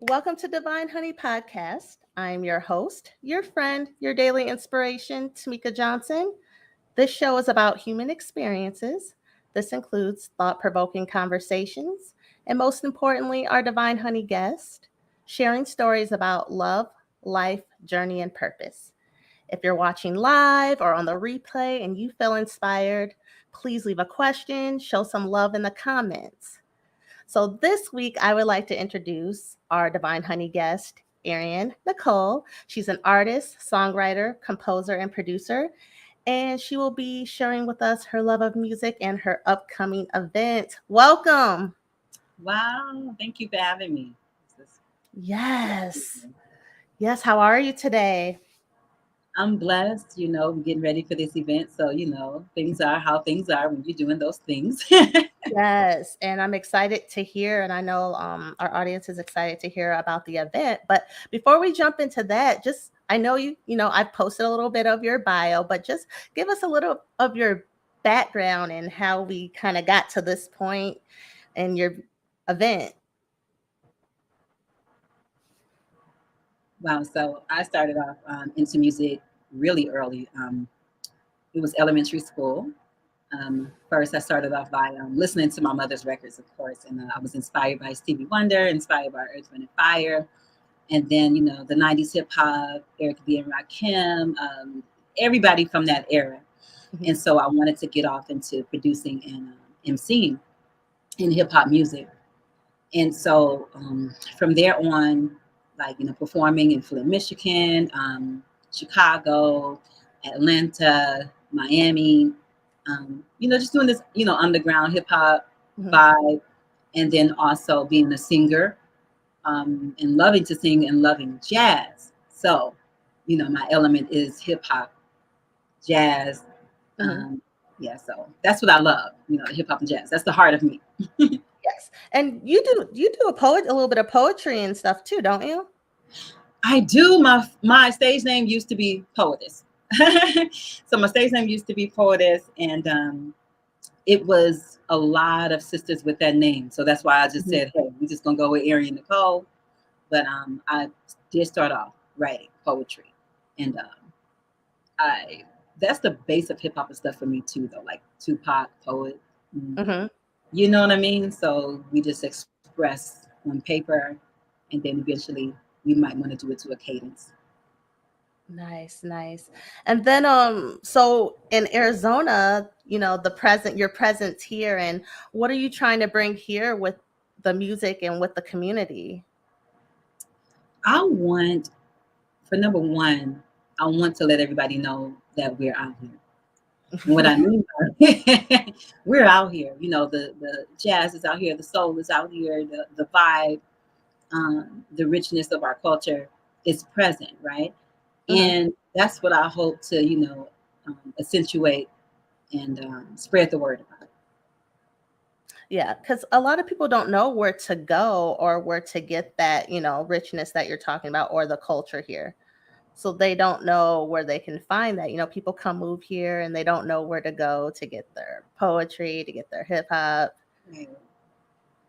Welcome to Divine Honey Podcast. I'm your host, your friend, your daily inspiration, Tamika Johnson. This show is about human experiences. This includes thought provoking conversations, and most importantly, our Divine Honey guest, sharing stories about love, life, journey, and purpose. If you're watching live or on the replay and you feel inspired, please leave a question, show some love in the comments. So this week, I would like to introduce our Divine Honey guest, Arian Nicole. She's an artist, songwriter, composer, and producer, and she will be sharing with us her love of music and her upcoming event. Welcome. Wow, thank you for having me. Yes. Yes. How are you today? I'm blessed, we're getting ready for this event. So, things are how things are when you're doing those things. Yes, and I'm excited to hear, and I know our audience is excited to hear about the event. But before we jump into that, just I know I've posted a little bit of your bio, but just give us a little of your background and how we kind of got to this point in your event. Wow. So I started off into music really early. It was elementary school. First, I started off by listening to my mother's records, of course, and I was inspired by Stevie Wonder, inspired by Earth, Wind, and Fire. And then, the 90s hip hop, Arian Rakim, everybody from that era. And so I wanted to get off into producing and emceeing in hip hop music. And so from there on, performing in Flint, Michigan, Chicago, Atlanta, Miami, just doing this, underground hip hop vibe. And then also being a singer and loving to sing and loving jazz. So, my element is hip hop, jazz. Yeah, so that's what I love, hip hop and jazz. That's the heart of me. Yes, and you do a little bit of poetry and stuff too, don't you? I do. My stage name used to be Poetess. So my stage name used to be Poetess, and it was a lot of sisters with that name. So that's why I just said, hey, we're just gonna go with Arian Nicole. But I did start off writing poetry, and I that's the base of hip hop and stuff for me too, though, like Tupac, poet. You know what I mean? So we just express on paper, and then eventually we might want to do it to a cadence. Nice, nice. And then so in Arizona, your presence here, and what are you trying to bring here with the music and with the community? I want, for number one, I want to let everybody know that we're out here. And what I mean by we're out here, the jazz is out here, the soul is out here, the vibe, the richness of our culture is present, right? And that's what I hope to, accentuate and spread the word about it. Yeah, because a lot of people don't know where to go or where to get that, richness that you're talking about or the culture here. So they don't know where they can find that. People come move here and they don't know where to go to get their poetry, to get their hip hop. Right.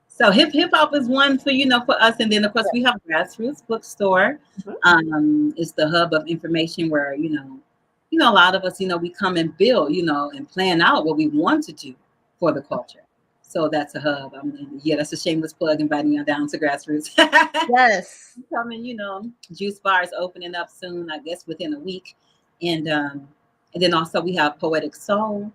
So hip hop is one for for us, and then of course we have Grassroots Bookstore. It's the hub of information where a lot of us we come and build and plan out what we want to do for the culture. So that's a hub. Yeah, that's a shameless plug, inviting you down to Grassroots. Yes. Coming, juice bars opening up soon, I guess within a week, and then also we have Poetic Soul.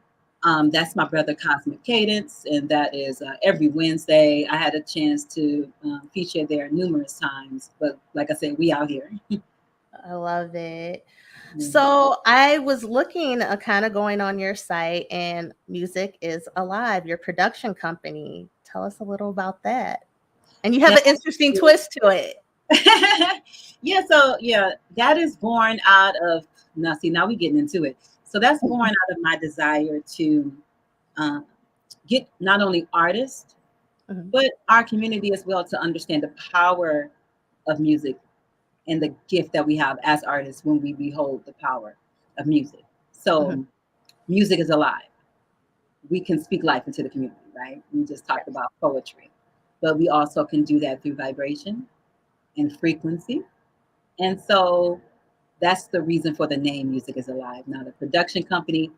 That's my brother Cosmic Cadence, and that is every Wednesday. I had a chance to feature there numerous times, but like I said, we out here. I love it. So I was looking, kind of going on your site, and Music is Alive, your production company. Tell us a little about that. And you have an interesting twist to it. Yeah, that is born out of now we're getting into it. So that's born out of my desire to get not only artists, but our community as well to understand the power of music and the gift that we have as artists when we behold the power of music. So music is alive. We can speak life into the community, right? We just talked about poetry, but we also can do that through vibration and frequency. And so that's the reason for the name Music is Alive. Now, the production company,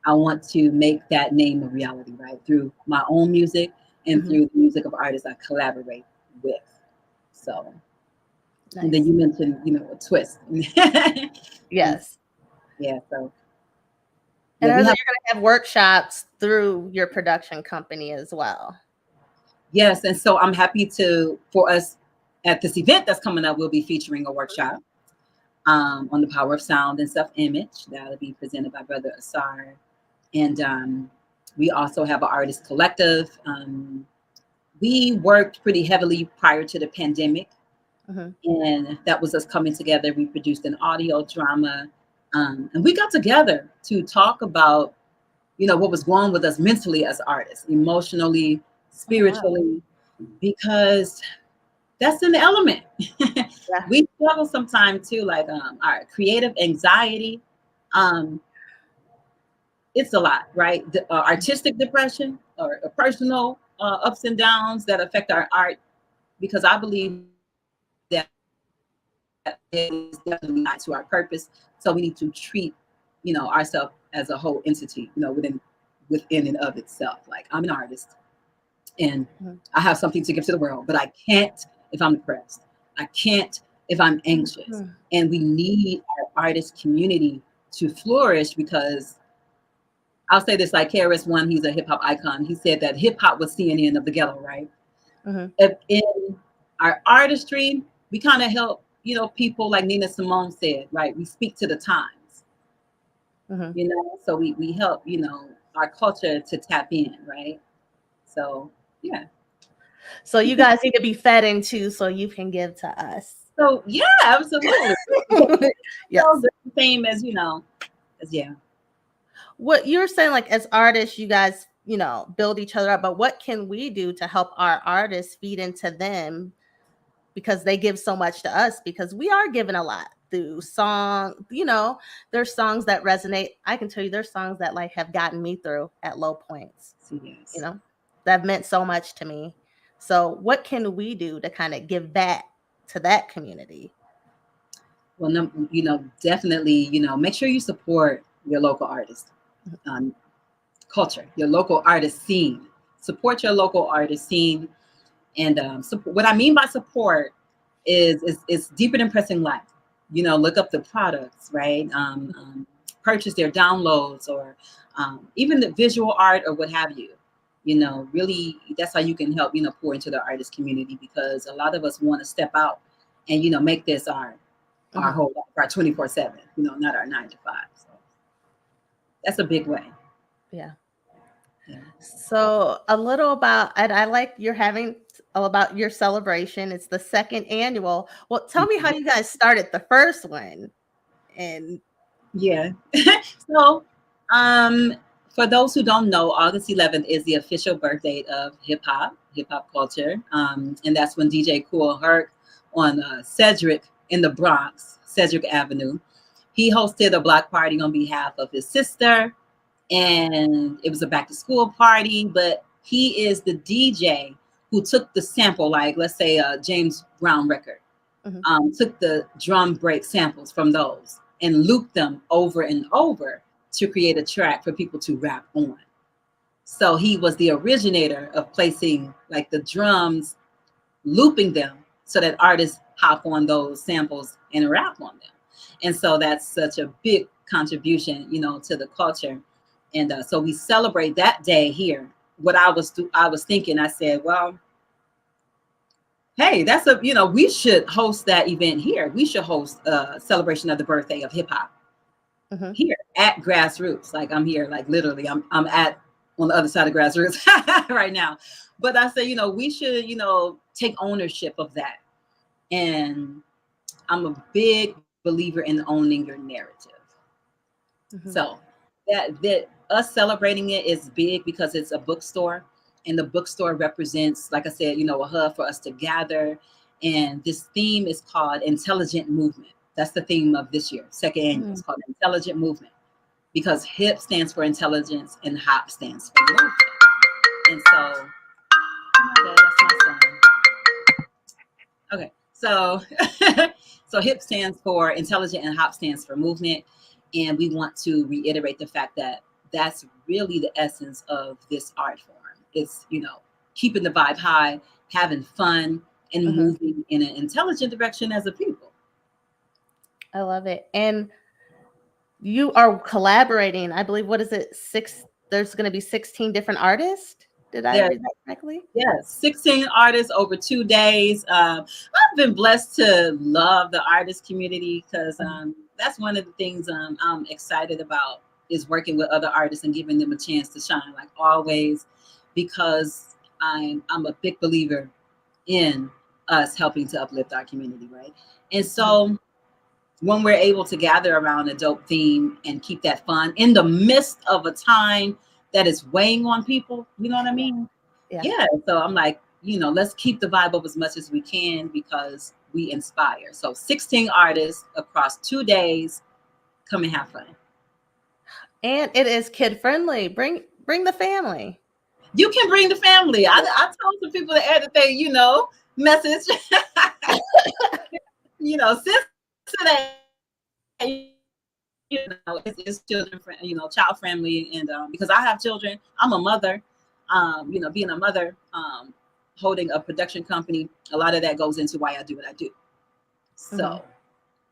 I want to make that name a reality, right? Through my own music and through the music of artists I collaborate with. So, and then Nice. you mentioned, a twist. And Yes. yeah, so And yeah, I we know have, that you're going to have workshops through your production company as well. yes. And so I'm happy for us at this event that's coming up, we'll be featuring a workshop on the power of sound and self-image. That'll be presented by Brother Asar. And we also have an artist collective. We worked pretty heavily prior to the pandemic, and that was us coming together. We produced an audio drama, and we got together to talk about, what was going on with us mentally as artists, emotionally, Oh, wow. spiritually, because that's in the element. Yeah. We struggle sometimes too, like our creative anxiety. It's a lot, right? The, artistic depression or personal ups and downs that affect our art, because I believe that is definitely not to our purpose. So we need to treat, ourselves as a whole entity, within and of itself. Like, I'm an artist and I have something to give to the world, but I can't if I'm depressed. I can't if I'm anxious. And we need our artist community to flourish, because I'll say this, like KRS One, he's a hip hop icon. He said that hip hop was CNN of the ghetto, right? If in our artistry, we kind of help, people like Nina Simone said, right? We speak to the times, so we help, our culture to tap in, right? So, yeah. So you guys need to be fed into so you can give to us. So, yeah, absolutely. Yes. The same as, yeah. What you're saying, like as artists, you guys, build each other up, but what can we do to help our artists feed into them? Because they give so much to us, because we are given a lot through song, there's songs that resonate. I can tell you there's songs that like have gotten me through at low points, Yes. that meant so much to me. So what can we do to kind of give back to that community? Well, definitely, make sure you support your local artist culture, your local artist scene. Support your local artist scene. And what I mean by support is deeper than pressing like. Look up the products, right? Purchase their downloads, or even the visual art or what have you. Really, that's how you can help, pour into the artist community, because a lot of us want to step out and, make this our whole life, our 24/7, not our 9 to 5. So that's a big way. Yeah. Yeah. So a little about, and I like you're having about your celebration. It's the second annual. Well, tell me how you guys started the first one. And yeah. So, for those who don't know, August 11th is the official birth date of hip hop culture. And that's when DJ Kool Herc on Cedric in the Bronx, Cedric Avenue, he hosted a block party on behalf of his sister. And it was a back to school party, but he is the DJ who took the sample, like let's say a James Brown record, took the drum break samples from those and looped them over and over to create a track for people to rap on. So he was the originator of placing like the drums, looping them so that artists hop on those samples and rap on them. And so that's such a big contribution, to the culture. And so we celebrate that day here. What I was thinking, I said, well, hey, that's we should host that event here. We should host a celebration of the birthday of hip hop here at Grassroots. Like, I'm here, like literally, I'm at on the other side of Grassroots right now. But I say, we should, take ownership of that. And I'm a big believer in owning your narrative. So that us celebrating it is big, because it's a bookstore, and the bookstore represents, like I said, a hub for us to gather. And this theme is called Intelligent Movement. That's the theme of this year, second annual. It's called Intelligent Movement, because HIP stands for intelligence and HOP stands for movement. And so, that's my son. Okay, So, so HIP stands for intelligent and HOP stands for movement. And we want to reiterate the fact that that's really the essence of this art form. It's, keeping the vibe high, having fun, and moving in an intelligent direction as a people. I love it. And you are collaborating, I believe, what is it? There's going to be 16 different artists. Did I read that correctly? Yes, 16 artists over 2 days. I've been blessed to love the artist community because that's one of the things I'm excited about is working with other artists and giving them a chance to shine, like always, because I'm a big believer in us helping to uplift our community, right? And so when we're able to gather around a dope theme and keep that fun in the midst of a time that is weighing on people, you know what I mean? Yeah. So I'm like, let's keep the vibe up as much as we can because we inspire. So 16 artists across 2 days, come and have fun. And it is kid friendly. Bring the family. You can bring the family. I told some people to add the thing, message. Since today, it's children, child friendly, and because I have children, I'm a mother. Being a mother, holding a production company, a lot of that goes into why I do what I do. So,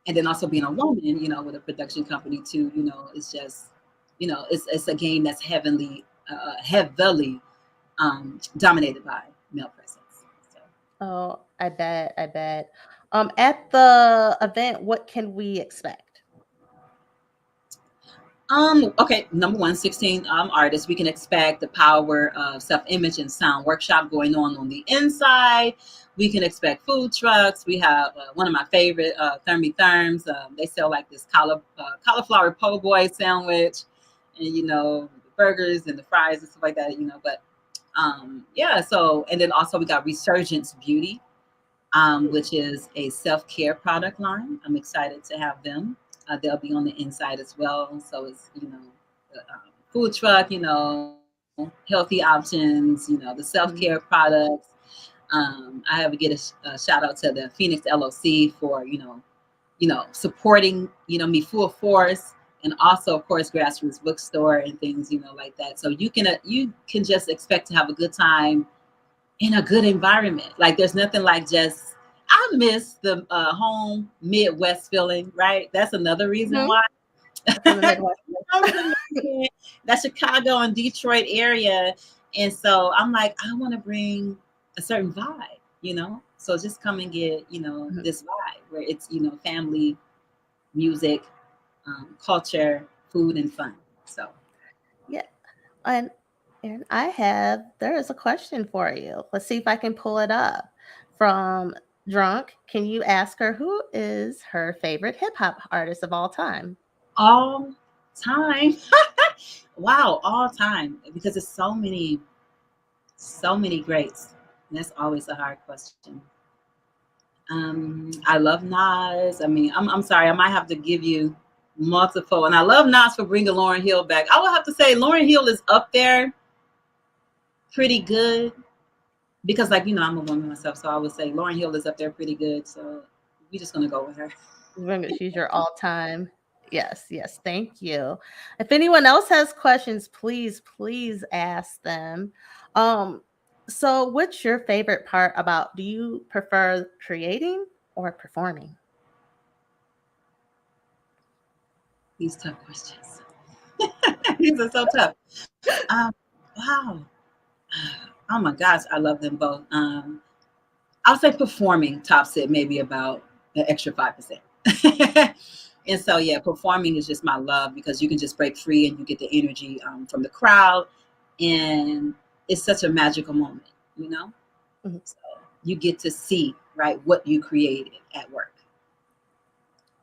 and then also being a woman, with a production company too, it's just, it's a game that's heavily dominated by male presence. So. Oh, I bet. At the event, what can we expect? Okay, number one, 16 artists. We can expect the power of self-image and sound workshop going on the inside. We can expect food trucks. We have one of my favorite, Thermy Therms. They sell like this cauliflower po' boy sandwich, and the burgers and the fries and stuff like that. But yeah. So, and then also we got Resurgence Beauty, which is a self-care product line. I'm excited to have them. They'll be on the inside as well. So it's, the food truck, healthy options, the self-care products. I have to get a shout out to the Phoenix LOC for, supporting, me full force. And also, of course, Grassroots Bookstore and things, like that. So you can just expect to have a good time in a good environment. Like there's nothing like just, I miss the home Midwest feeling, right? That's another reason why. That Chicago and Detroit area. And so I'm like, I want to bring a certain vibe, So just come and get, this vibe where it's, family, music, culture, food, and fun. So. Yeah. And there is a question for you. Let's see if I can pull it up. From Drunk, can you ask her who is her favorite hip hop artist of all time? All time. Wow, all time. Because it's so many greats. And that's always a hard question. I love Nas. I mean, I'm sorry, I might have to give you multiple. And I love Nas for bringing Lauryn Hill back. I would have to say Lauryn Hill is up there pretty good. Because I'm a woman myself, so I would say Lauryn Hill is up there pretty good. So we're just gonna go with her. She's your all-time. Yes, thank you. If anyone else has questions, please ask them. So what's your favorite part about, do you prefer creating or performing? These tough questions. These are so tough. Wow. Oh my gosh, I love them both. I'll say performing tops it maybe about an extra 5%. And so, yeah, performing is just my love because you can just break free and you get the energy from the crowd. And it's such a magical moment, So you get to see, right, what you created at work.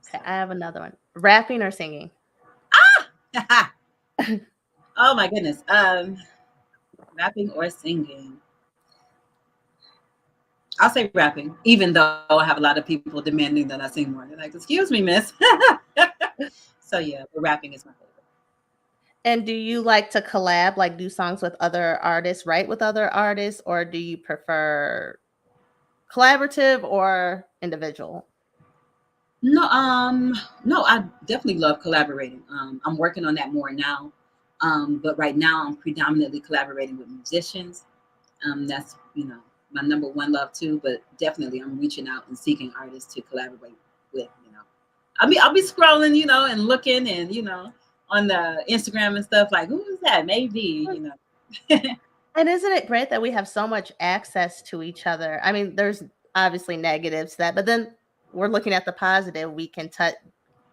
Okay, I have another one. Rapping or singing? Oh my goodness. Rapping or singing? I'll say rapping, even though I have a lot of people demanding that I sing more. They're like, excuse me, miss. So yeah, rapping is my favorite. And do you like to collab, like do songs with other artists, write with other artists, or do you prefer collaborative or individual? No, no, I definitely love collaborating. I'm working on that more now. But right now I'm predominantly collaborating with musicians. That's, my number one love too, but definitely I'm reaching out and seeking artists to collaborate with. I'll be scrolling, and looking and, on the Instagram and stuff like, who is that? Maybe. And isn't it great that we have so much access to each other? I mean, there's obviously negatives to that, but then we're looking at the positive.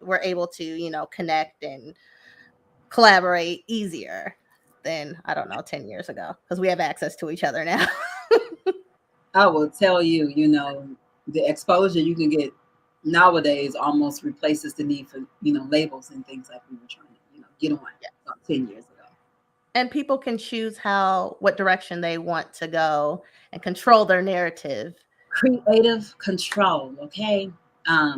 We're able to, connect and collaborate easier than, I don't know, 10 years ago, because we have access to each other now. I will tell you, the exposure you can get nowadays almost replaces the need for, labels and things like we were trying to, get on about 10 years ago. And people can choose what direction they want to go and control their narrative. Creative control, okay?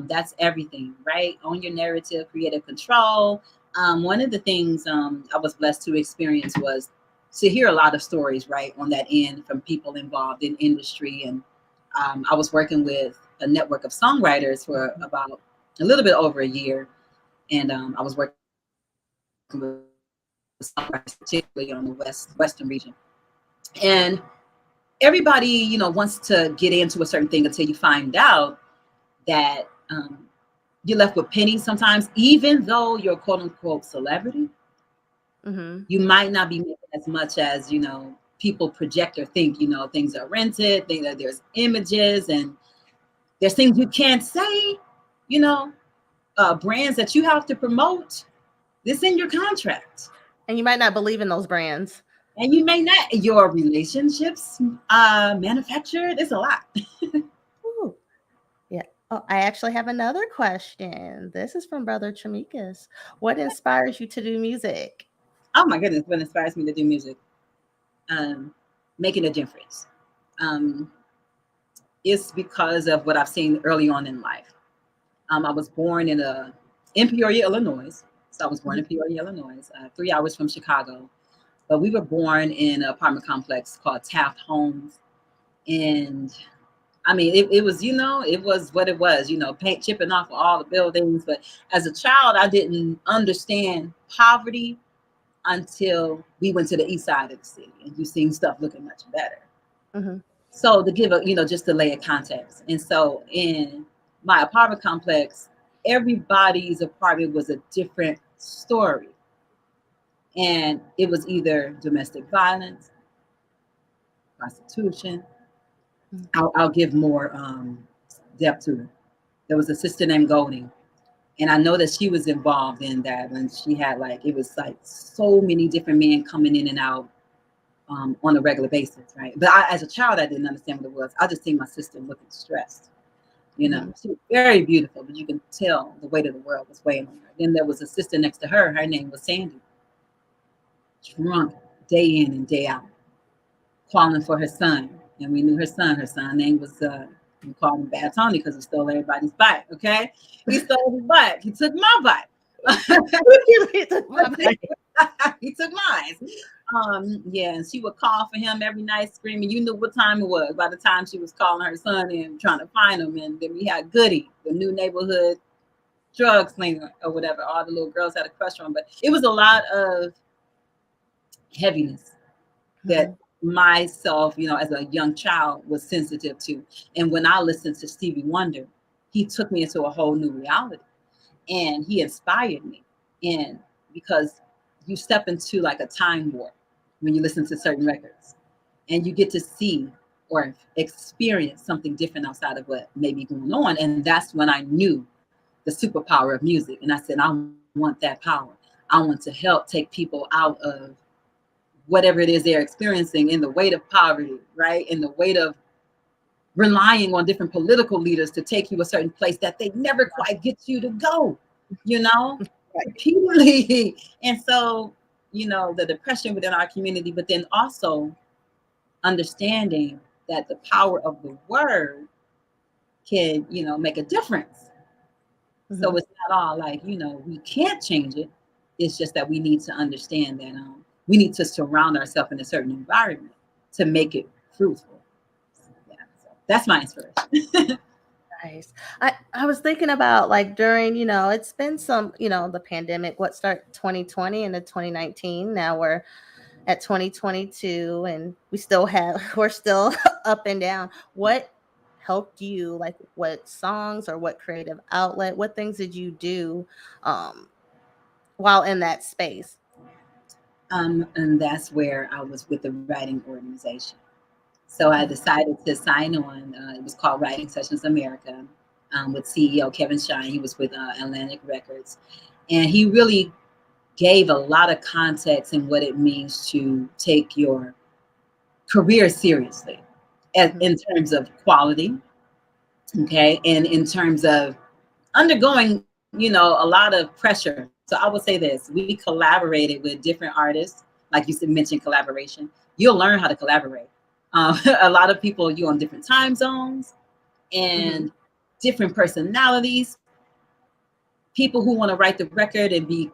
That's everything, right? Own your narrative, creative control. One of the things I was blessed to experience was to hear a lot of stories, right, on that end from people involved in industry. And I was working with a network of songwriters for about a little bit over a year. And I was working with songwriters, particularly on the Western region. And everybody, wants to get into a certain thing until you find out that you're left with pennies sometimes, even though you're quote unquote celebrity. Mm-hmm. You might not be making as much as, people project or think, things are rented, think that there's images and there's things you can't say, brands that you have to promote. This in your contract. And you might not believe in those brands. And you may not, your relationships manufactured. It's a lot. Ooh. Yeah. Oh, I actually have another question. This is from Brother Chamikas. What inspires you to do music? Oh my goodness, what inspires me to do music? Making a difference. It's because of what I've seen early on in life. I was born in Peoria, Illinois. So I was born in Peoria, Illinois, 3 hours from Chicago. But we were born in an apartment complex called Taft Homes. And I mean, it was, it was what it was, paint chipping off of all the buildings. But as a child, I didn't understand poverty until we went to the east side of the city and you seen stuff looking much better. Mm-hmm. So to give just to lay a context. And so in my apartment complex, everybody's apartment was a different story. And it was either domestic violence, prostitution. I'll give more depth to it. There was a sister named Golding. And I know that she was involved in that when she had it was like so many different men coming in and out on a regular basis, right? But as a child, I didn't understand what it was. I just seen my sister looking stressed. She was very beautiful, but you can tell the weight of the world was weighing on her. Then there was a sister next to her. Her name was Sandy. Drunk day in and day out, calling for her son. And we knew her son. Her son's name was, we called him Bad Tony because he stole everybody's bike, okay? He stole his bike. He took my bike. He took my bike. He took mine. Yeah, and she would call for him every night screaming. You knew what time it was by the time she was calling her son and trying to find him. And then we had Goody, the new neighborhood drug slinger or whatever. All the little girls had a crush on. But it was a lot of heaviness that myself, as a young child was sensitive to. And when I listened to Stevie Wonder, he took me into a whole new reality and he inspired me. And because you step into like a time warp when you listen to certain records and you get to see or experience something different outside of what may be going on. And that's when I knew the superpower of music. And I said, I want that power. I want to help take people out of whatever it is they're experiencing in the weight of poverty, right? In the weight of relying on different political leaders to take you a certain place that they never quite get you to go, repeatedly. And so, the depression within our community, but then also understanding that the power of the word can, make a difference. Mm-hmm. So it's not all like, we can't change it. It's just that we need to understand that we need to surround ourselves in a certain environment to make it fruitful. Yeah, so That's my inspiration. Nice. I was thinking about like during, it's been some, the pandemic, what start 2020 into 2019. Now we're at 2022 and we're still up and down. What helped you? Like what songs or what creative outlet, what things did you do um while in that space? And that's where I was with the writing organization. So I decided to sign on. It was called Writing Sessions America, with CEO Kevin Shine. He was with Atlantic Records, and he really gave a lot of context in what it means to take your career seriously, Mhm. in terms of quality, okay, and in terms of undergoing, a lot of pressure. So I would say this: we collaborated with different artists, like you said, mentioned collaboration. You'll learn how to collaborate. A lot of people, you on different time zones Mhm. and different personalities. People who want to write the record and be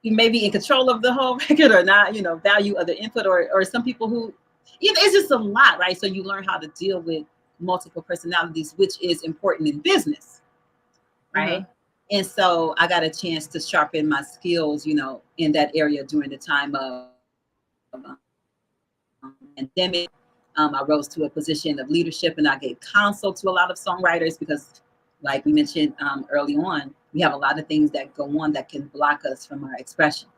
maybe in control of the whole record or not, value other input, or some people who, it's just a lot, right? So you learn how to deal with multiple personalities, which is important in business, right? Mhm. And so I got a chance to sharpen my skills, in that area during the time of pandemic. I rose to a position of leadership, and I gave counsel to a lot of songwriters because, like we mentioned early on, we have a lot of things that go on that can block us from our expression.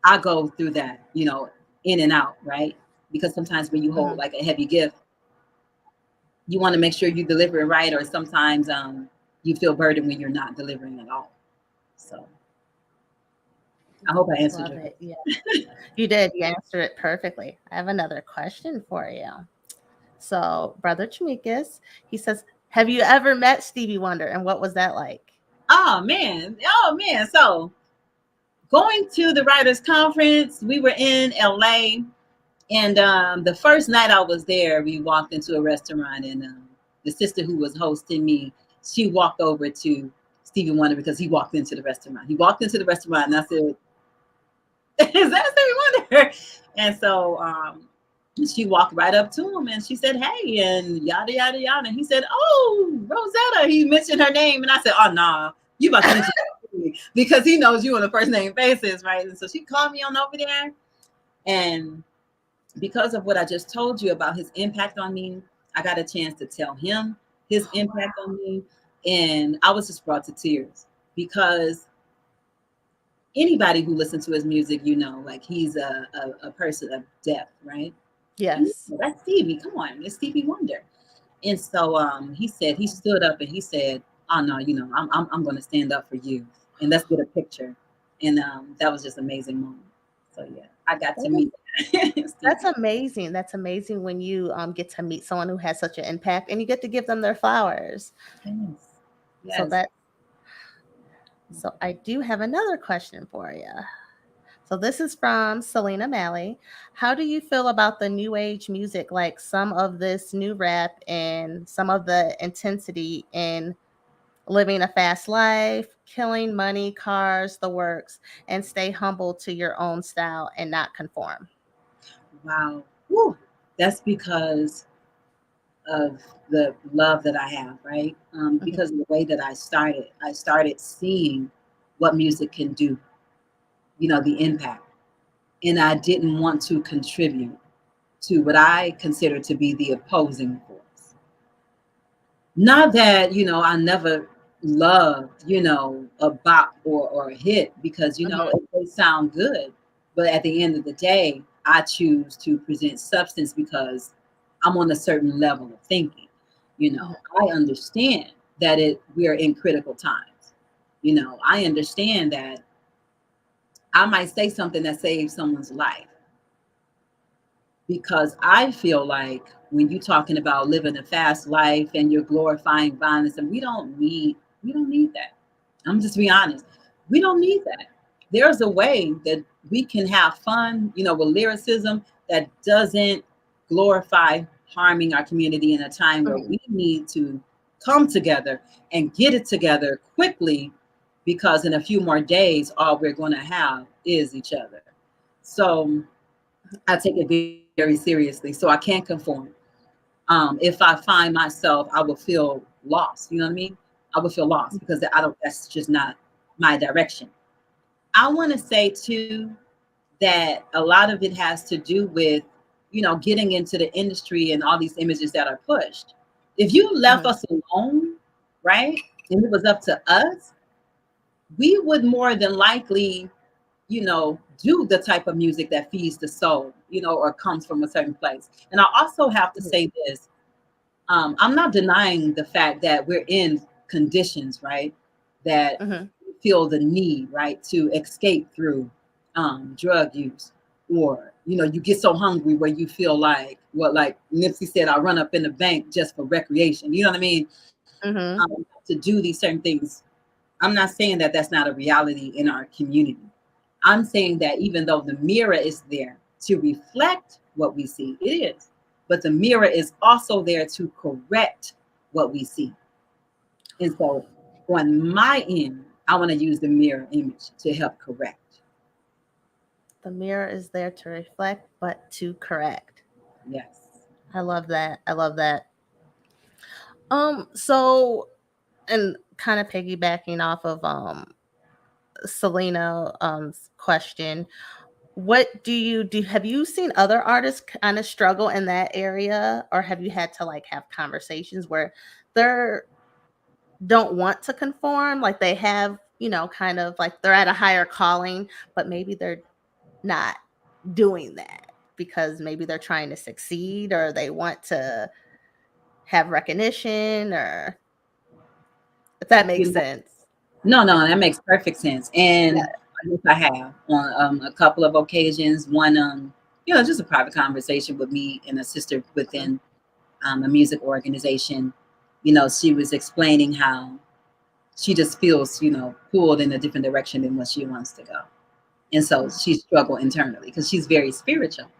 I go through that, in and out, right? Because sometimes when you hold Mhm. like a heavy gift, you want to make sure you deliver it right, or sometimes you feel burdened when you're not delivering at all. So I hope I answered Love your it. Yeah. question. You did. You answered it perfectly. I have another question for you. So, Brother Chamikas, he says, have you ever met Stevie Wonder and what was that like? Oh man. So going to the writers conference, we were in LA, and the first night I was there, we walked into a restaurant, and the sister who was hosting me, she walked over to Stevie Wonder because he walked into the restaurant. He walked into the restaurant, and I said, "Is that Stevie Wonder?" And so she walked right up to him, and she said, "Hey," and yada yada yada. And he said, "Oh, Rosetta." He mentioned her name, and I said, "Oh no, nah, you about to mention me," because he knows you on a first name basis, right? And so she called me on over there, and because of what I just told you about his impact on me, I got a chance to tell him his impact on me. And I was just brought to tears because anybody who listens to his music, like he's a person of depth, right? And Yes. that's Stevie. Come on, it's Stevie Wonder. And so he said, he stood up and he said, "Oh no, I'm going to stand up for you, and let's get a picture." And that was just an amazing moment. So yeah, I got to That is, meet that's Stevie. amazing. That's amazing when you get to meet someone who has such an impact and you get to give them their flowers. Yes. So Yes. that so I do have another question for you. So this is from Selena Malley. How do you feel about the new age music, like some of this new rap and some of the intensity in living a fast life, killing money, cars, the works, and stay humble to your own style and not conform? Wow. Woo. That's because of the love that I have, right? Mhm. Because of the way that I started seeing what music can do, the impact. And I didn't want to contribute to what I consider to be the opposing force. Not that, I never loved, a bop or a hit, because, Mhm. they sound good. But at the end of the day, I choose to present substance because I'm on a certain level of thinking. Mhm. I understand that we're in critical times. I understand that I might say something that saves someone's life, because I feel like when you're talking about living a fast life and you're glorifying violence, and we don't need that. I'm just being honest. We don't need that. There's a way that we can have fun, with lyricism that doesn't glorify harming our community in a time where Mhm. we need to come together and get it together quickly, because in a few more days, all we're going to have is each other. So I take it very seriously. So I can't conform. If I find myself, I will feel lost. You know what I mean? I would feel lost because I don't. That's just not my direction. I want to say too that a lot of it has to do with, getting into the industry and all these images that are pushed. If you left Mhm. us alone, right, and it was up to us, we would more than likely, do the type of music that feeds the soul, or comes from a certain place. And I also have to Mhm. say this. I'm not denying the fact that we're in conditions, right, that Mhm. feel the need, right, to escape through drug use, or you get so hungry where you feel like what, like Nipsey said, I run up in the bank just for recreation. You know what I mean? Mhm. To do these certain things. I'm not saying that that's not a reality in our community. I'm saying that even though the mirror is there to reflect what we see, it is, but the mirror is also there to correct what we see. And so on my end, I want to use the mirror image to help correct. The mirror is there to reflect, but to correct. Yes. I love that. I love that. So, and kind of piggybacking off of Selena question, what do you do? Have you seen other artists kind of struggle in that area, or have you had to like have conversations where they're don't want to conform, like they have, kind of like they're at a higher calling, but maybe they're not doing that because maybe they're trying to succeed or they want to have recognition, or if that makes You know, sense. no, that makes perfect sense. Yeah. And yes, I have on a couple of occasions. One, just a private conversation with me and a sister Mhm. within a music organization. She was explaining how she just feels, pulled in a different direction than what she wants to go. And so she struggled internally because she's very spiritual.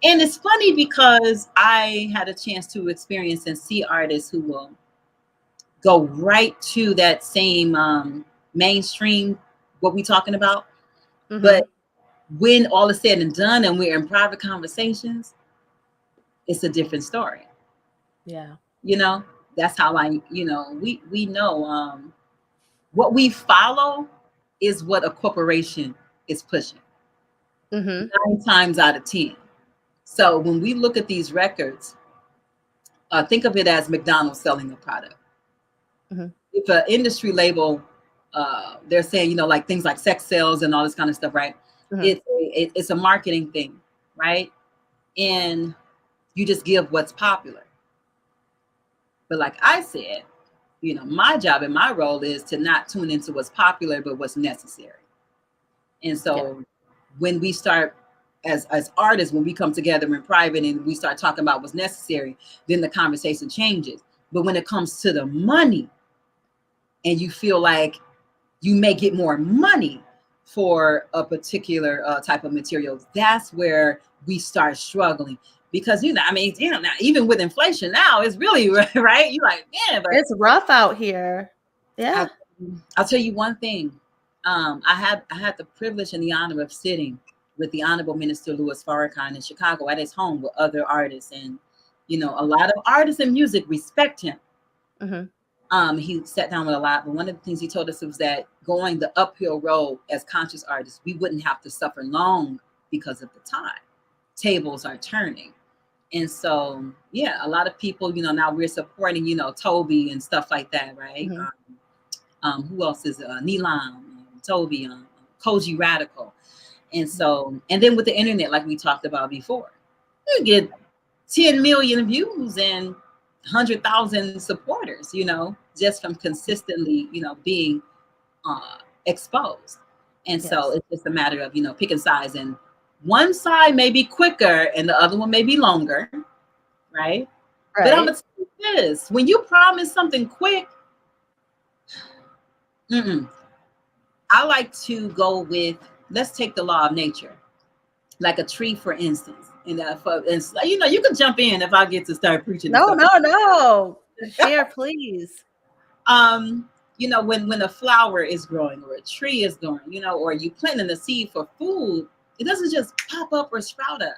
And it's funny because I had a chance to experience and see artists who will go right to that same mainstream, what we talking about. But Mhm. when all is said and done and we're in private conversations, it's a different story. Yeah. You know, that's how we know what we follow is what a corporation is pushing Mhm. 9 times out of 10. So when we look at these records, think of it as McDonald's selling a product. Mhm. If an industry label, they're saying, like things like sex sales and all this kind of stuff, right? Mhm. It's a marketing thing, right? And you just give what's popular. But like I said, my job and my role is to not tune into what's popular, but what's necessary. And Yeah. so when we start as artists, when we come together in private and we start talking about what's necessary, then the conversation changes. But when it comes to the money, and you feel like you may get more money for a particular type of material, that's where we start struggling. Because I mean, now, even with inflation now, it's really right. You're like, man, but It's rough out here. I, Yeah. I'll tell you one thing. I had the privilege and the honor of sitting with the Honorable Minister Louis Farrakhan in Chicago at his home with other artists, and a lot of artists in music respect him. Mhm. He sat down with a lot, but one of the things he told us was that going the uphill road as conscious artists, we wouldn't have to suffer long because of the time. Tables are turning. And so, yeah, a lot of people, now we're supporting, Toby and stuff like that, right? Mhm. Who else is Neelam, Toby, Koji Radical. And so, and then with the internet, like we talked about before, you get 10 million views and 100,000 supporters, just from consistently, being exposed. And so Yes. it's just a matter of, picking sides. And one side may be quicker and the other one may be longer, right? But I'm Right. going to tell you this, when you promise something quick, mm-mm. I like to go with, let's take the law of nature, like a tree, for instance. And you can jump in if I get to start preaching and No, stuff. no, no. Share, please. When a flower is growing or a tree is growing, or you planting a seed for food, it doesn't just pop up or sprout up.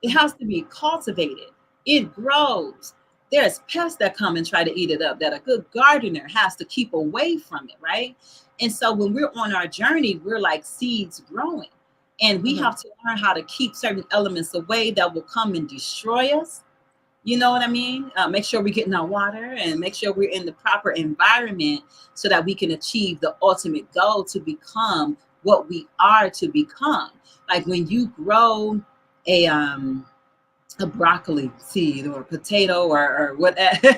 It has to be cultivated. it grows. There's pests that come and try to eat it up that a good gardener has to keep away from it, right? And so when we're on our journey, we're like seeds growing. And we have to learn how to keep certain elements away that will come and destroy us. You know what I mean? Make sure we're getting our water and make sure we're in the proper environment so that we can achieve the ultimate goal to become what we are to become. Like when you grow a broccoli seed or a potato or whatever,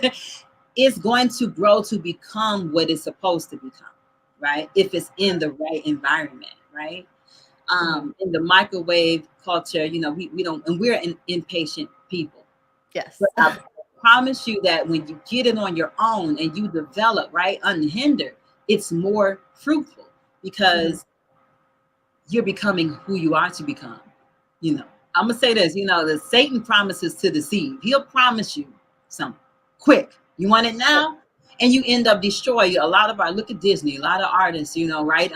it's going to grow to become what it's supposed to become, right? If it's in the right environment, right? In the microwave culture, you know, we don't, and we're an impatient people. Yes. But I promise you that when you get it on your own and you develop, right, unhindered, it's more fruitful because you're becoming who you are to become. You know, I'm gonna say this, you know, that Satan promises to deceive. He'll promise you something quick. You want it now? And you end up destroying a lot of our, look at Disney, a lot of artists, you know, right?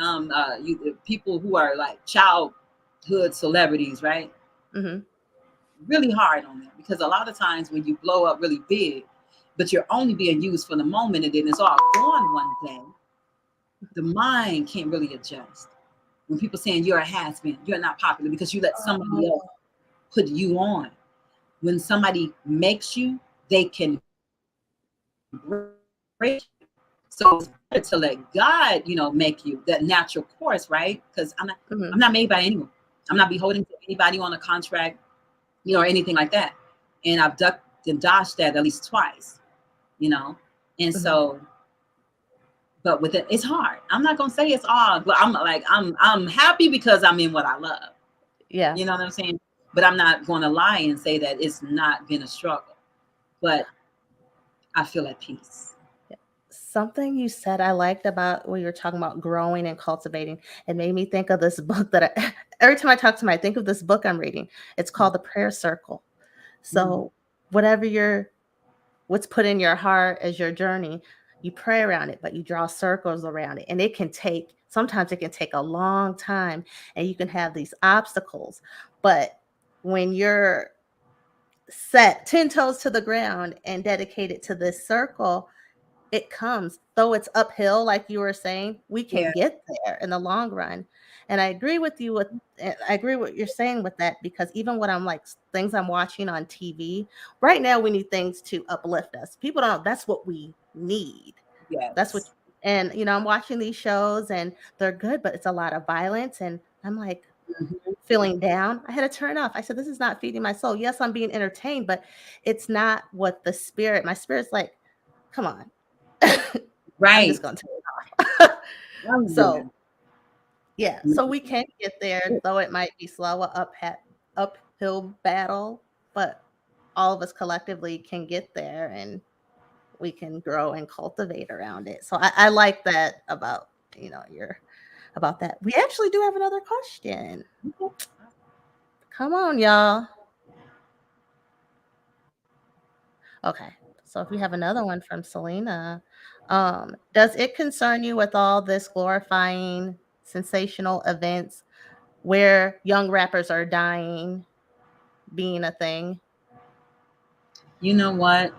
People who are like childhood celebrities, right? Really hard on them because a lot of times when you blow up really big, but you're only being used for the moment and then it's all gone one day, the mind can't really adjust. When people saying you're a has-been, you're not popular because you let somebody else put you on. When somebody makes you, they can break you. So it's better to let God, you know, make you that natural course, right? Because I'm not made by anyone. I'm not beholden to anybody on a contract, you know, or anything like that. And I've ducked and dodged that at least twice, you know. And so, but with it, it's hard. I'm not gonna say it's hard, but I'm happy because I'm in what I love. Yeah. You know what I'm saying? But I'm not gonna lie and say that it's not been a struggle. But I feel at peace. Something you said I liked about when you were talking about growing and cultivating, it made me think of this book that every time I talk to somebody, I think of this book I'm reading. It's called The Prayer Circle. So whatever what's put in your heart as your journey, you pray around it, but you draw circles around it. And sometimes it can take a long time and you can have these obstacles. But when you're set 10 toes to the ground and dedicated to this circle, it comes, though it's uphill, like you were saying, we can get there in the long run. And I agree with what you're saying with that, because even when I'm like things I'm watching on TV right now, we need things to uplift us. People don't, that's what we need. That's what, and you know, I'm watching these shows and they're good, but it's a lot of violence. And I'm like feeling down. I had to turn off. I said, this is not feeding my soul. Yes, I'm being entertained, but it's not what my spirit's like, come on. I'm just gonna turn it off. So yeah, so we can get there, though it might be slower uphill battle, but all of us collectively can get there and we can grow and cultivate around it. So I like that about, you know, about that. We actually do have another question. Come on, y'all. Okay. So if we have another one from Selena, does it concern you with all this glorifying sensational events where young rappers are dying being a thing? You know what?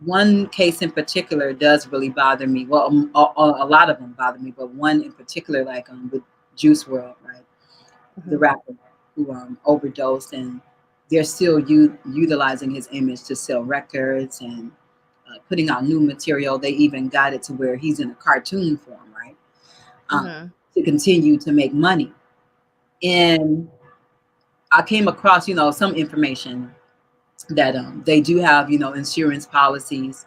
One case in particular does really bother me. Well, a lot of them bother me, but one in particular, like with Juice WRLD, right? The rapper who overdosed, and they're still utilizing his image to sell records and putting out new material. They even got it to where he's in a cartoon form, right? To continue to make money. And I came across, you know, some information that they do have, you know, insurance policies.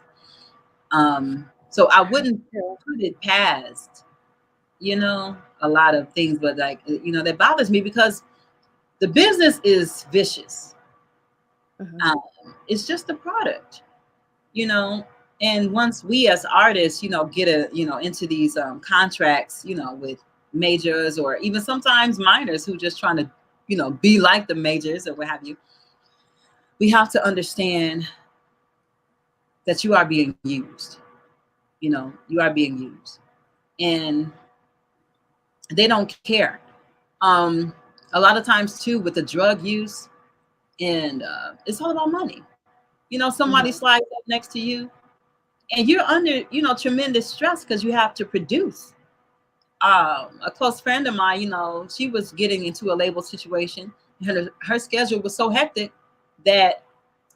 So I wouldn't put it past, you know, a lot of things, but like, you know, that bothers me because the business is vicious. It's just a product, you know. And once we as artists, you know, get into these contracts, you know, with majors or even sometimes minors who just trying to, you know, be like the majors or what have you, we have to understand that you are being used. You know, you are being used, and they don't care. A lot of times too with the drug use and it's all about money. You know, somebody slides up next to you, and you're under, you know, tremendous stress because you have to produce. A close friend of mine, you know, she was getting into a label situation. Her schedule was so hectic that,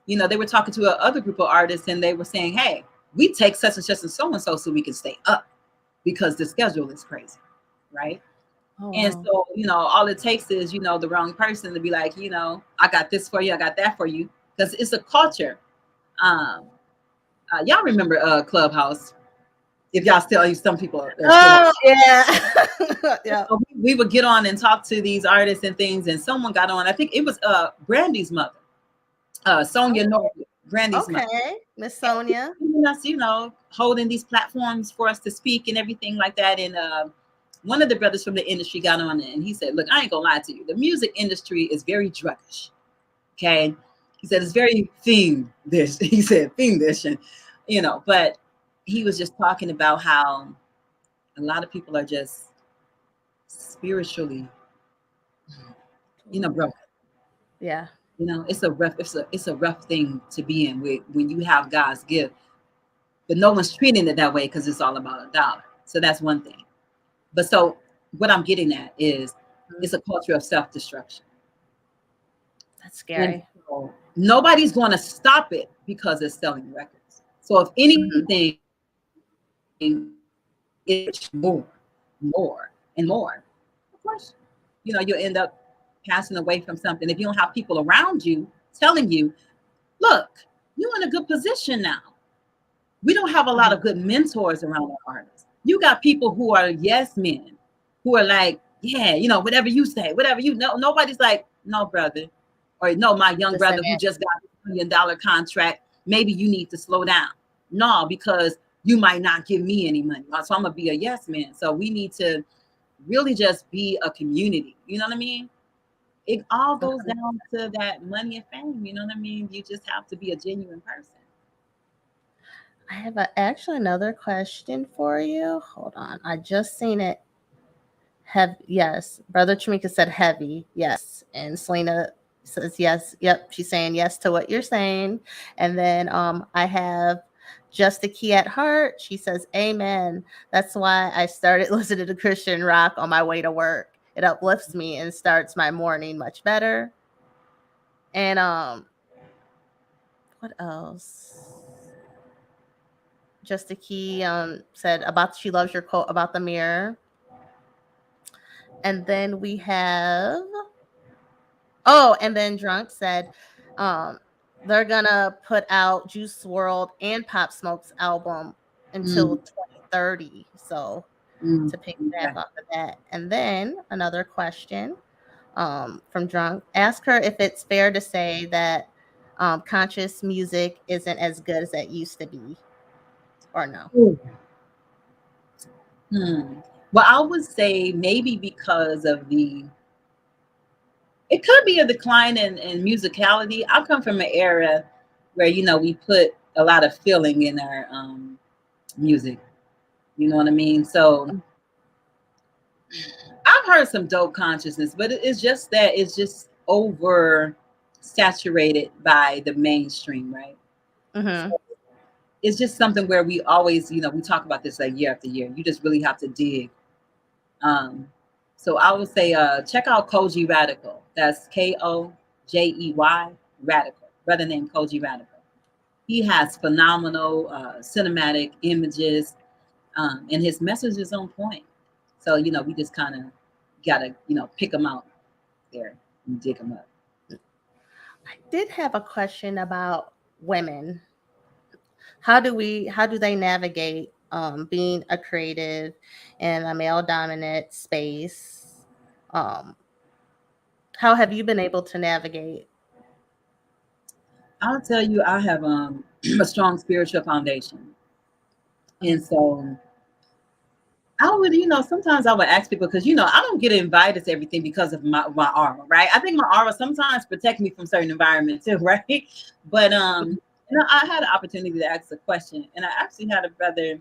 you know, they were talking to another group of artists and they were saying, hey, we take such and such and so we can stay up because the schedule is crazy, right? Oh, And wow. so, you know, all it takes is, you know, the wrong person to be like, you know, I got this for you, I got that for you, because it's a culture. Um, y'all remember Clubhouse? If y'all still, some people are still. Oh, yeah. Yeah. So we would get on and talk to these artists and things, and someone got on. I think it was Brandy's mother, Sonia Oh, Norwood, Brandy's mother. okay. Miss Sonia. And us, you know, holding these platforms for us to speak and everything like that. And one of the brothers from the industry got on and he said, look, I ain't gonna lie to you. The music industry is very druggish. Okay. He said, it's very fiendish. He said fiendish. And, you know, but he was just talking about how a lot of people are just spiritually, you know, broken. Yeah. You know, it's a rough thing to be in when you have God's gift, but no one's treating it that way because it's all about a dollar. So that's one thing. But so what I'm getting at is it's a culture of self-destruction. That's And scary. so nobody's going to stop it because it's selling records. So if anything, it's more and more. Of course, you know, you'll end up passing away from something if you don't have people around you telling you, look, you're in a good position now. We don't have a lot of good mentors around our artists. You got people who are yes men, who are like, yeah, you know, whatever you say, whatever you know. Nobody's like, no, brother, or no, my young Listen, brother who just got $1 million contract. Maybe you need to slow down. No, because you might not give me any money. So I'm gonna be a yes man. So we need to really just be a community. You know what I mean? It all goes down to that money and fame. You know what I mean? You just have to be a genuine person. I have actually another question for you. Hold on. I just seen it. Yes. Brother Chamika said heavy. Yes. And Selena says yes. Yep. She's saying yes to what you're saying. And then I have Just a Key at Heart. She says, Amen. That's why I started listening to Christian rock on my way to work. It uplifts me and starts my morning much better. And what else? Just a Key said about she loves your quote about the mirror. And then we have and then Drunk said um they're gonna put out Juice World and Pop Smoke's album until Mm, 2030. So to piggyback okay. off of that. And then another question from Drunk. Ask her if it's fair to say that conscious music isn't as good as it used to be, or no. Hmm. Well, I would say maybe because of it could be a decline in musicality. I come from an era where, you know, we put a lot of feeling in our music. You know what I mean? So I've heard some dope consciousness, but it's just that it's just over saturated by the mainstream, right? Mm-hmm. It's just something where we always, you know, we talk about this like year after year. You just really have to dig. Um, so I would say check out Koji Radical. That's Kojey Radical, brother named Koji Radical. He has phenomenal cinematic images, and his message is on point. So, you know, we just kind of gotta, you know, pick them out there and dig them up. I did have a question about women. How do they navigate being a creative in a male dominant space? Um, how have you been able to navigate? I'll tell you, I have a strong spiritual foundation, and so I would, you know, sometimes I would ask people because, you know, I don't get invited to everything because of my aura, right? I think my aura sometimes protect me from certain environments too, right? But you know, I had an opportunity to ask a question, and I actually had a brother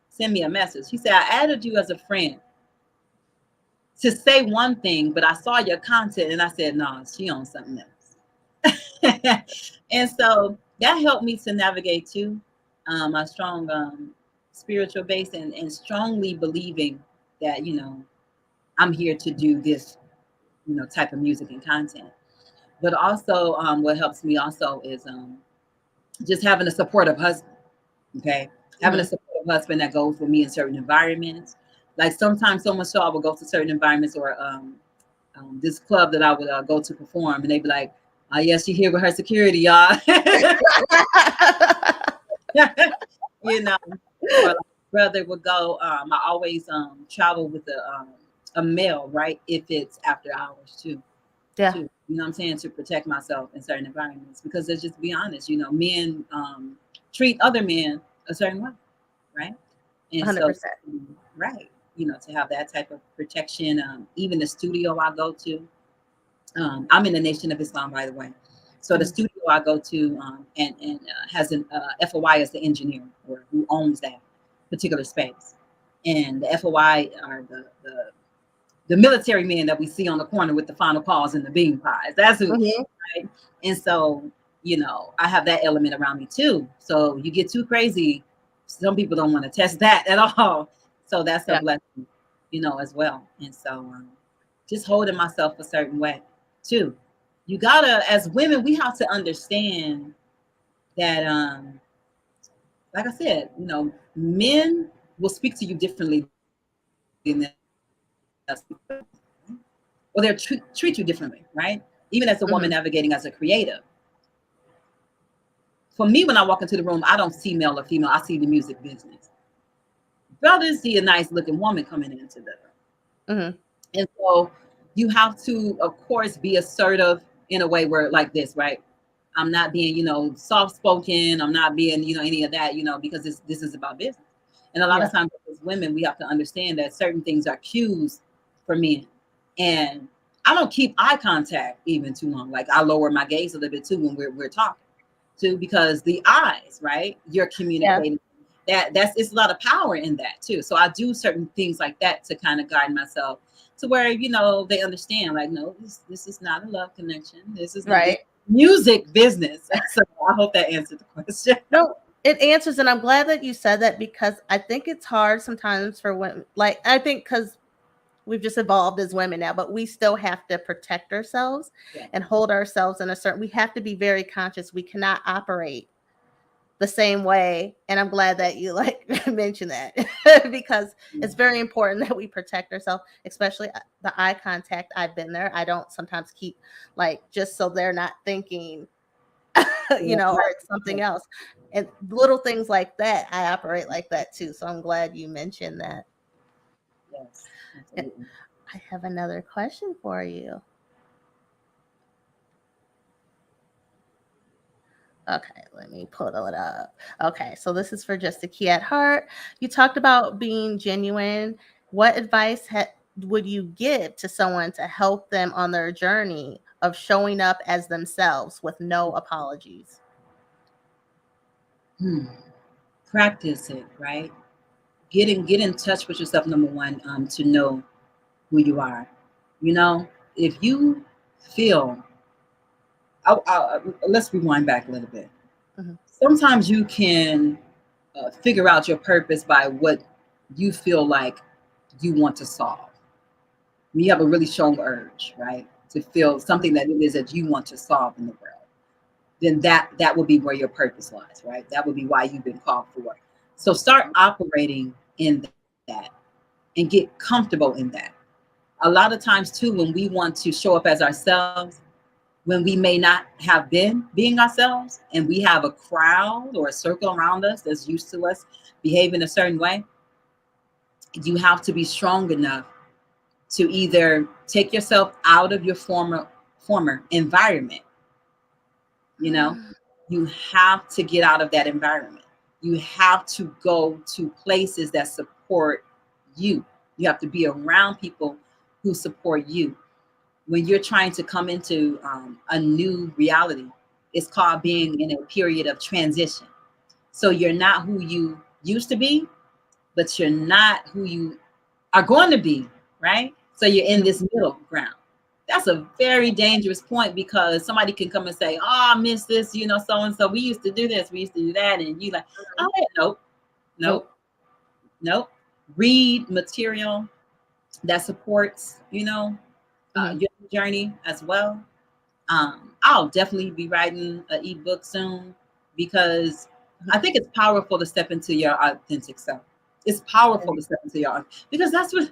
send me a message. He said, I added you as a friend to say one thing, but I saw your content and I said, no, she on something else. And so that helped me to navigate too. A strong spiritual base, and strongly believing that, I'm here to do this, type of music and content. But also, what helps me also is just having a supportive husband. Okay, having a Mhm. supportive husband that goes with me in certain environments. Like sometimes, so much so I will go to certain environments, or this club that I would go to perform, and they'd be like, "Yes, she here with her security, y'all." you know, or like brother would go. I always travel with a male, right? If it's after hours too, Yeah, too. You know what I'm saying? To protect myself in certain environments, because let's just be honest, men treat other men a certain way, right? And so, 100%. right, to have that type of protection. Even the studio I go to, I'm in the Nation of Islam, by the way. So the Mhm. studio I go to, and has an FOI as the engineer, or who owns that particular space. And the FOI are the military men that we see on the corner with the final calls and the bean pies. That's who, Mhm. right? And so, I have that element around me too. So you get too crazy, some people don't want to test that at all. So that's a Yeah. blessing, as well. And so, just holding myself a certain way too. You gotta, as women, we have to understand that, like I said, men will speak to you differently than they'll speak to women, or they'll treat you differently, right? Even as a woman Mhm. navigating as a creative. For me, when I walk into the room, I don't see male or female. I see the music business. Brothers see a nice looking woman coming into the room. Mhm. And so you have to, of course, be assertive in a way where, like this, right? I'm not being, soft spoken. I'm not being, any of that, because this is about business. And a lot of Yeah. times as women, we have to understand that certain things are cues for men. And I don't keep eye contact even too long. Like I lower my gaze a little bit too when we're talking too, because the eyes, right? You're Yeah. communicating. That's it's a lot of power in that too. So I do certain things like that to kind of guide myself to where they understand, like, no, this is not a love connection. This is not this Right. music business. So I hope that answered the question. No, it answers, and I'm glad that you said that because I think it's hard sometimes for women. Like I think because we've just evolved as women now, but we still have to protect ourselves Yeah. and hold ourselves in a certain. We have to be very conscious. We cannot operate the same way, and I'm glad that you like mentioned that because Yeah. it's very important that we protect ourselves, especially the eye contact. I've been there. I don't sometimes keep like just so they're not thinking Yeah. or it's something else. And little things like that, I operate like that too. So I'm glad you mentioned that. Yes, And absolutely. I have another question for you. Okay, let me pull it up. Okay, so this is for Just a Key at Heart. You talked about being genuine. What advice would you give to someone to help them on their journey of showing up as themselves with no apologies? Hmm. Practice it, right? Get in touch with yourself, number one, to know who you are. You know, if you feel, let's rewind back a little bit. Mhm. Sometimes you can figure out your purpose by what you feel like you want to solve. When you have a really strong urge, right, to feel something that it is that you want to solve in the world, then that will be where your purpose lies, right? That would be why you've been called for. So start operating in that and get comfortable in that. A lot of times too, when we want to show up as ourselves, when we may not have been being ourselves, and we have a crowd or a circle around us that's used to us behaving a certain way, you have to be strong enough to either take yourself out of your former environment. you know you have to get out of that environment. You have to go to places that support you. You have to be around people who support you when you're trying to come into a new reality. It's called being in a period of transition. So you're not who you used to be, but you're not who you are going to be, right? So you're in Mhm. this middle ground. that's a very dangerous point, because somebody can come and say, oh, I miss this, you know, so and so, we used to do this, we used to do that, and you like, oh yeah, nope, nope, nope. Read material that supports, you know, your journey as well. I'll definitely be writing an ebook soon, because I think it's powerful to step into your authentic self. It's powerful to step into your, because that's what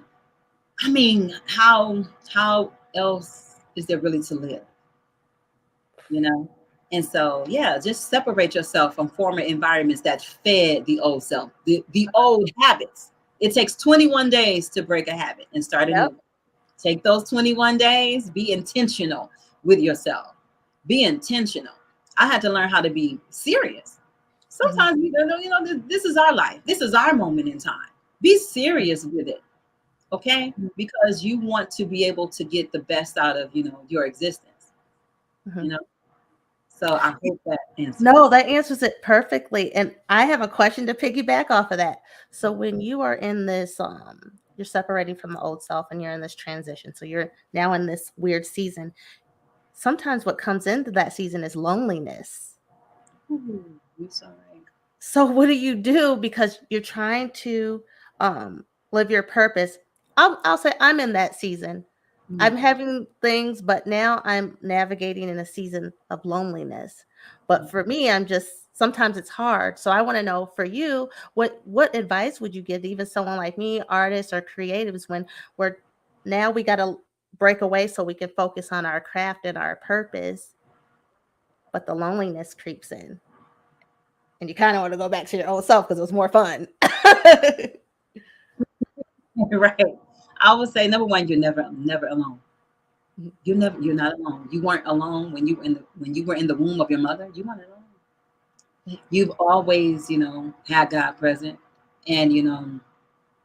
I mean. How else is there really to live? You know? And so, yeah, just separate yourself from former environments that fed the old self, the old habits. It takes 21 days to break a habit and start a new. Take those 21 days, be intentional with yourself. Be intentional. I had to learn how to be serious. Sometimes this is our life. This is our moment in time. Be serious with it. Okay? Because you want to be able to get the best out of, you know, your existence. You know? So I hope that answers. No, that answers it perfectly. And I have a question to piggyback off of that. So when you are in this, you're separating from the old self and you're in this transition. So you're now in this weird season. Sometimes what comes into that season is loneliness. Ooh, I'm sorry. So what do you do? Because you're trying to live your purpose. I'll say I'm in that season. I'm having things, but now I'm navigating in a season of loneliness. But for me, sometimes it's hard. So I want to know, for you, what advice would you give even someone like me, artists or creatives, when we got to break away so we can focus on our craft and our purpose, but the loneliness creeps in and you kind of want to go back to your old self because it was more fun. Right. I would say, number one, you're never alone. You're not alone. You weren't alone when you were in the womb of your mother. You weren't alone. You've always, you know, had God present, and you know,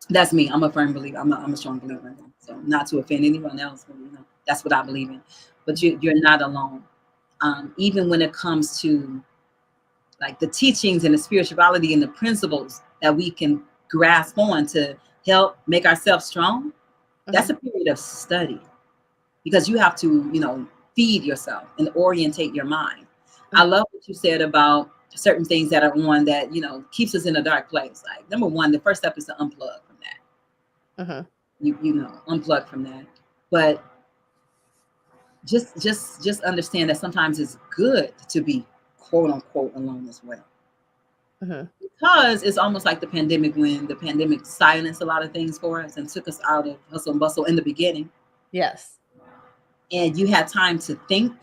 that's me. I'm a firm believer. I'm a strong believer in that. So not to offend anyone else, but you know, that's what I believe in. But you're not alone. Even when it comes to like the teachings and the spirituality and the principles that we can grasp on to help make ourselves strong, that's a period of study, because you have to, you know, feed yourself and orientate your mind. I love what you said about certain things that are on that, you know, keeps us in a dark place. Like, number one, the first step is to unplug from that. You know, unplug from that. But just understand that sometimes it's good to be quote unquote alone as well. Because it's almost like the pandemic, when the pandemic silenced a lot of things for us and took us out of hustle and bustle in the beginning. Yes. And you had time to think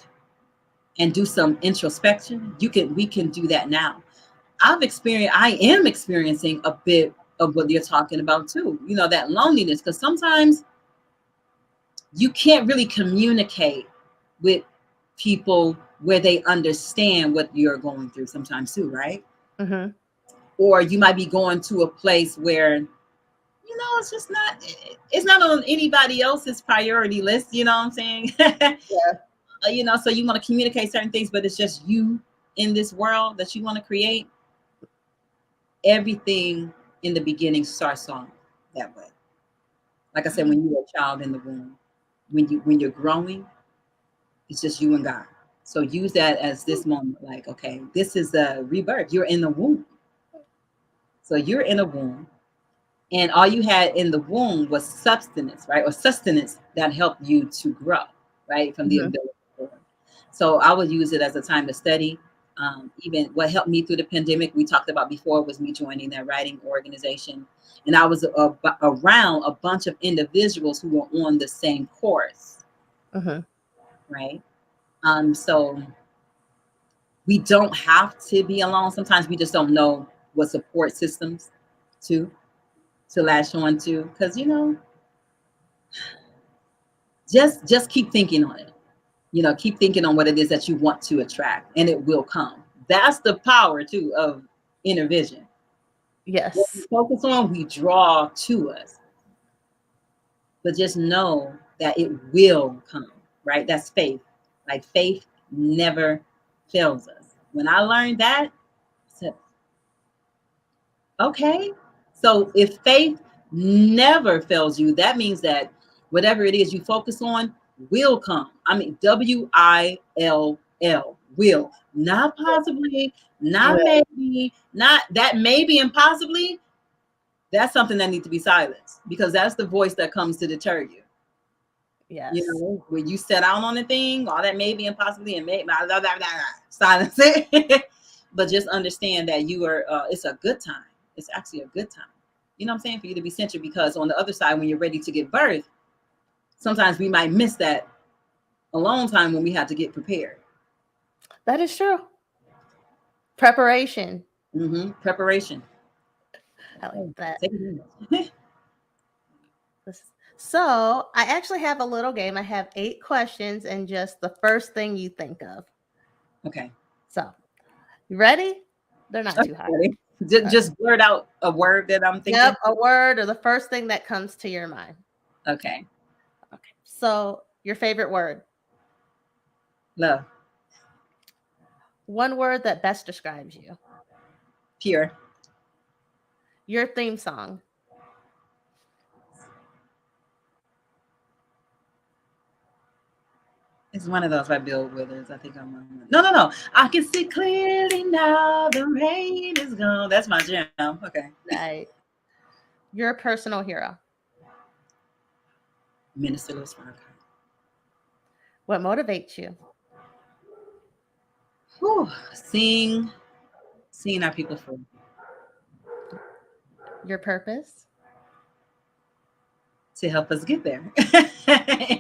and do some introspection. We can do that now. I am experiencing a bit of what you're talking about too. You know, that loneliness, because sometimes you can't really communicate with people where they understand what you're going through sometimes too, right? Or you might be going to a place where, you know, it's not on anybody else's priority list, you know what I'm saying? Yeah. You know, so you want to communicate certain things, but it's just you in this world that you want to create. Everything in the beginning starts on that way. Like I said, when you're a child in the womb, when you're growing, it's just you and God. So use that as this moment, like, okay, this is a rebirth. You're in the womb. So you're in a womb, and all you had in the womb was sustenance, right? Or sustenance that helped you to grow, right? From the ability. So I would use it as a time to study. Even what helped me through the pandemic, we talked about before, was me joining that writing organization. And I was around a bunch of individuals who were on the same course, right? So we don't have to be alone. Sometimes we just don't know what support systems to latch on to, because, you know, just keep thinking on it. You know, keep thinking on what it is that you want to attract, and it will come. That's the power too of inner vision. Yes. What we focus on, we draw to us. But just know that it will come, right? That's faith. Like, faith never fails us. When I learned that, I said, okay. So if faith never fails you, that means that whatever it is you focus on, will come. I mean, WILL, will. Not possibly, not Will. maybe, not that maybe and possibly. That's something that needs to be silenced, because that's the voice that comes to deter you. Yes. You know, when you set out on a thing, all that maybe and possibly and maybe, blah, blah, blah, blah, silence it. But just understand that you are, it's a good time. It's actually a good time. You know what I'm saying? For you to be centered, because on the other side, when you're ready to give birth, sometimes we might miss that alone time when we have to get prepared. That is true. Preparation. Preparation. I like that. Take it. So I actually have a little game. I have 8 questions and just the first thing you think of. Okay. So you ready? They're not too hard. Just blurt out a word that I'm thinking. Yep, a word or the first thing that comes to your mind. Okay. Okay. So your favorite word. Love. One word that best describes you. Pure. Your theme song. It's one of those by Bill Withers. I think I'm on. No. I can see clearly now. The rain is gone. That's my jam. Okay. Right. Your personal hero. Minister Louis Farrakhan. What motivates you? Whew. Seeing our people free. Your purpose. To help us get there.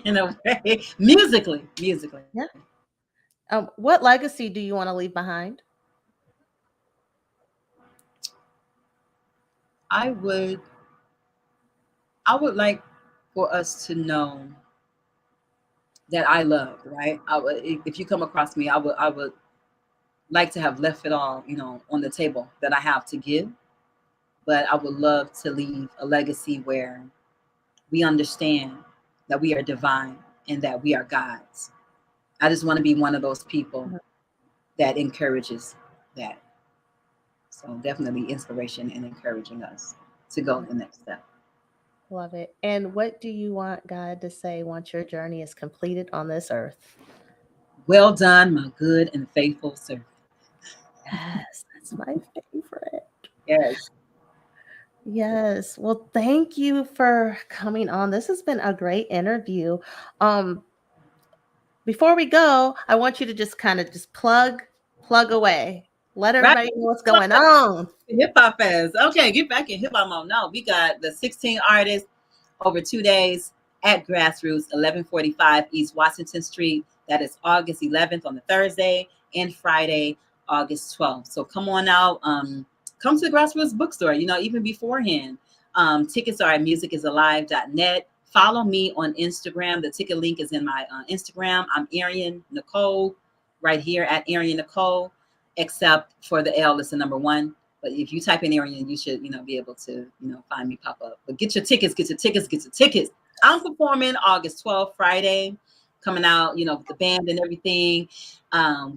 In a way. Musically. Yeah. What legacy do you want to leave behind? I would like for us to know that I love, right? If you come across me, I would like to have left it all, on the table that I have to give. But I would love to leave a legacy where we understand that we are divine and that we are God's. I just want to be one of those people that encourages that. So definitely inspiration and encouraging us to go the next step. Love it. And what do you want God to say once your journey is completed on this earth? Well done, my good and faithful servant. Yes, that's my favorite. Yes. Yes. Well, thank you for coming on. This has been a great interview. Before we go, I want you to just kind of just plug away. Let everybody know what's going on. Hip Hop Fest. Okay, get back in hip hop mode. No, we got the 16 artists over 2 days at Grassroots, 1145 East Washington Street. That is August 11th on the Thursday, and Friday, August 12th. So come on out. Come to the Grassroots bookstore, even beforehand. Tickets are at musicisalive.net. Follow me on Instagram. The ticket link is in my Instagram. I'm Arian Nicole, right here at Arian Nicole, except for the L, it's the number 1. But if you type in Arian, you should, be able to, find me pop up. But get your tickets. I'm performing August 12th, Friday, coming out, with the band and everything.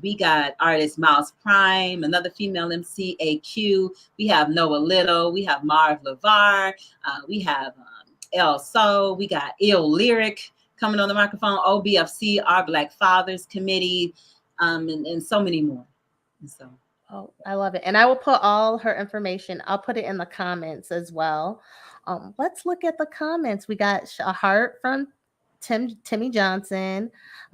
We got artist Miles Prime, another female MC, AQ. We have Noah Little. We have Marv LeVar. We have El So. We got Ill Lyric coming on the microphone. OBFC, Our Black Fathers Committee, and so many more. And so. Oh, I love it. And I will put all her information. I'll put it in the comments as well. Let's look at the comments. We got a heart from Timmy Johnson.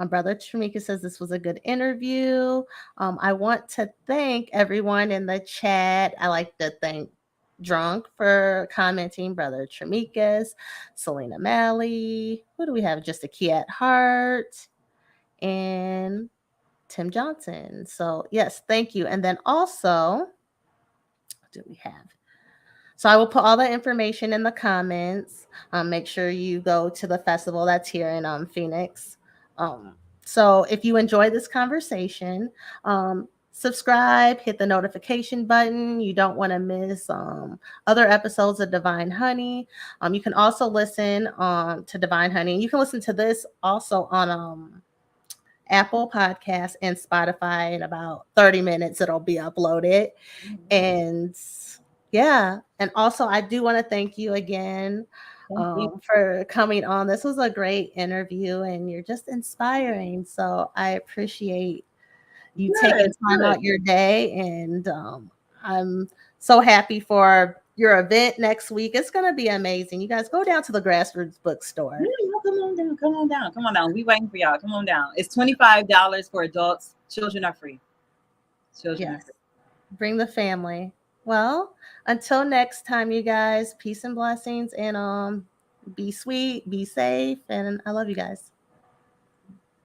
Brother Tramika says this was a good interview. I want to thank everyone in the chat. I like to thank Drunk for commenting, Brother Tramikas, Selena Malley. Who do we have? Just a key at heart. And Tim Johnson. So yes, thank you. And then also, what do we have? So I will put all the information in the comments. Make sure you go to the festival that's here in Phoenix. So if you enjoy this conversation, subscribe, hit the notification button. You don't want to miss other episodes of Divine Honey. You can also listen to Divine Honey. You can listen to this also on Apple Podcasts and Spotify. In about 30 minutes it'll be uploaded. And yeah, and also I do want to thank you again, Thank you. for coming on. This was a great interview, and you're just inspiring. So I appreciate you taking time Good. out your day, and I'm so happy for your event next week. It's going to be amazing. You guys go down to the Grassroots Bookstore. Yeah, come on down. Come on down. Come on down. We waiting for y'all. Come on down. It's $25 for adults. Children are free. Children are Yes. free. Bring the family. Well, until next time, you guys, peace and blessings, and be sweet, be safe, and I love you guys.